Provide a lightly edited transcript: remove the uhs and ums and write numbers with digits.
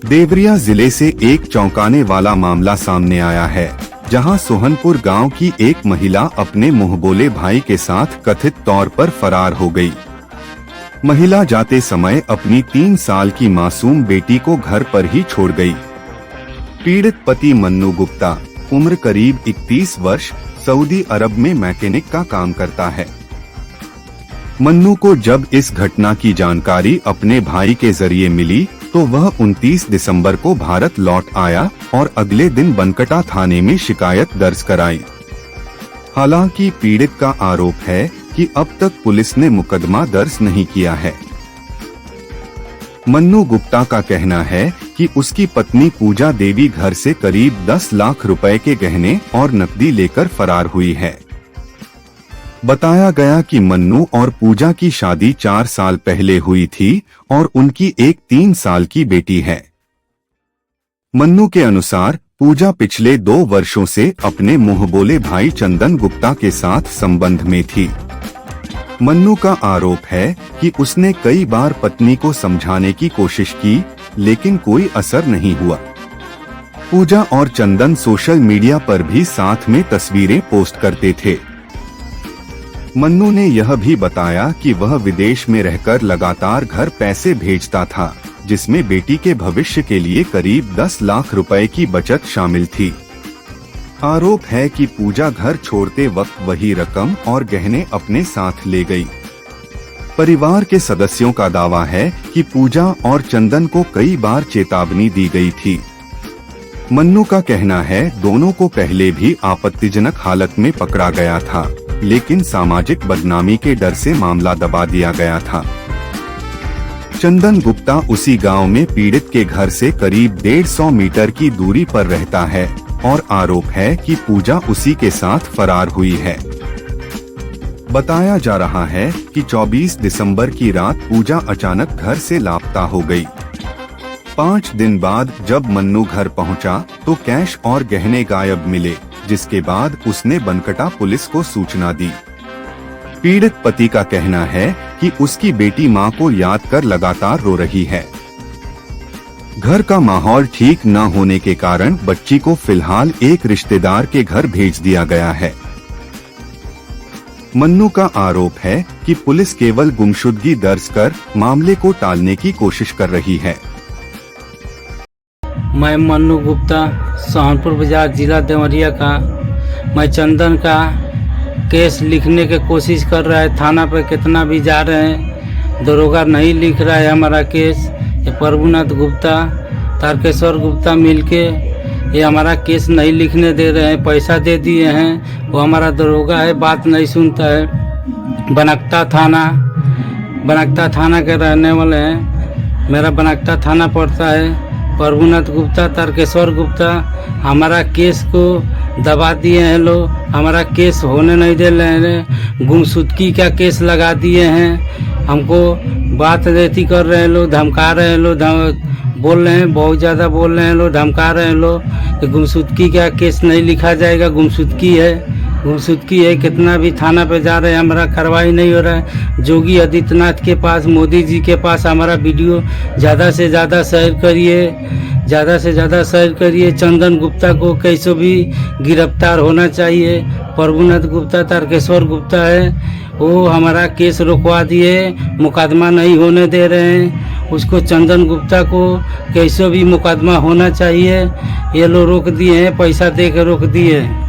देवरिया जिले से एक चौंकाने वाला मामला सामने आया है, जहां सोहनपुर गांव की एक महिला अपने मुंहबोले भाई के साथ कथित तौर पर फरार हो गई। महिला जाते समय अपनी 3 साल की मासूम बेटी को घर पर ही छोड़ गई। पीड़ित पति मन्नू गुप्ता, उम्र करीब 31 वर्ष, सऊदी अरब में मैकेनिक का काम करता है। मन्नू को जब इस घटना की जानकारी अपने भाई के जरिए मिली तो वह 29 दिसंबर को भारत लौट आया और अगले दिन बनकटा थाने में शिकायत दर्ज कराई। हालांकि पीड़ित का आरोप है कि अब तक पुलिस ने मुकदमा दर्ज नहीं किया है। मन्नू गुप्ता का कहना है कि उसकी पत्नी पूजा देवी घर से करीब 10 लाख रुपए के गहने और नकदी लेकर फरार हुई है। बताया गया कि मन्नू और पूजा की शादी 4 साल पहले हुई थी और उनकी एक 3 साल की बेटी है। मन्नू के अनुसार पूजा पिछले 2 वर्षों से अपने मुंहबोले भाई चंदन गुप्ता के साथ संबंध में थी। मन्नू का आरोप है कि उसने कई बार पत्नी को समझाने की कोशिश की, लेकिन कोई असर नहीं हुआ। पूजा और चंदन सोशल मीडिया पर भी साथ में तस्वीरें पोस्ट करते थे। मन्नू ने यह भी बताया कि वह विदेश में रहकर लगातार घर पैसे भेजता था, जिसमें बेटी के भविष्य के लिए करीब 10 लाख रुपए की बचत शामिल थी। आरोप है कि पूजा घर छोड़ते वक्त वही रकम और गहने अपने साथ ले गई। परिवार के सदस्यों का दावा है कि पूजा और चंदन को कई बार चेतावनी दी गई थी। मन्नू का कहना है दोनों को पहले भी आपत्तिजनक हालत में पकड़ा गया था, लेकिन सामाजिक बदनामी के डर से मामला दबा दिया गया था। चंदन गुप्ता उसी गांव में पीड़ित के घर से करीब 150 मीटर की दूरी पर रहता है और आरोप है कि पूजा उसी के साथ फरार हुई है। बताया जा रहा है कि 24 दिसंबर की रात पूजा अचानक घर से लापता हो गई। 5 दिन बाद जब मन्नू घर पहुंचा तो कैश और गहने गायब मिले, जिसके बाद उसने बनकटा पुलिस को सूचना दी। पीड़ित पति का कहना है कि उसकी बेटी मां को याद कर लगातार रो रही है। घर का माहौल ठीक न होने के कारण बच्ची को फिलहाल एक रिश्तेदार के घर भेज दिया गया है। मन्नू का आरोप है कि पुलिस केवल गुमशुदगी दर्ज कर मामले को टालने की कोशिश कर रही है। मैं मन्नू गुप्ता, सोहनपुर बाजार, जिला देवरिया का। मैं चंदन का केस लिखने की कोशिश कर रहा है। थाना पे कितना भी जा रहे हैं, दरोगा नहीं लिख रहा है हमारा केस। ये प्रभुनाथ गुप्ता, तारकेश्वर गुप्ता मिलके ये हमारा केस नहीं लिखने दे रहे हैं। पैसा दे दिए हैं, वो हमारा दरोगा है, बात नहीं सुनता है। बनकटा थाना के रहने वाले हैं। मेरा बनकटा थाना पड़ता है। प्रभुनाथ गुप्ता, तारकेश्वर गुप्ता हमारा केस को दबा दिए हैं लोग। हमारा केस होने नहीं दे रहे हैं। गुमशुदगी का केस लगा दिए हैं। हमको बात रेती कर रहे हैं लोग, धमका रहे हैं लोग, बोल रहे हैं, बहुत ज़्यादा बोल रहे हैं लोग, धमका रहे हैं लोग कि गुमशुदगी का केस नहीं लिखा जाएगा। गुमशुदगी है। कितना भी थाना पे जा रहे हैं, हमारा कार्रवाई नहीं हो रहा है। योगी आदित्यनाथ के पास, मोदी जी के पास हमारा वीडियो ज़्यादा से ज़्यादा शेयर करिए। चंदन गुप्ता को कैसे भी गिरफ्तार होना चाहिए। प्रभुनाथ गुप्ता, तारकेश्वर गुप्ता है, वो हमारा केस रोकवा दिए, मुकदमा नहीं होने दे रहे हैं। उसको चंदन गुप्ता को कैसे भी मुकदमा होना चाहिए। ये लोग रोक दिए हैं, पैसा दे के रोक दिए हैं।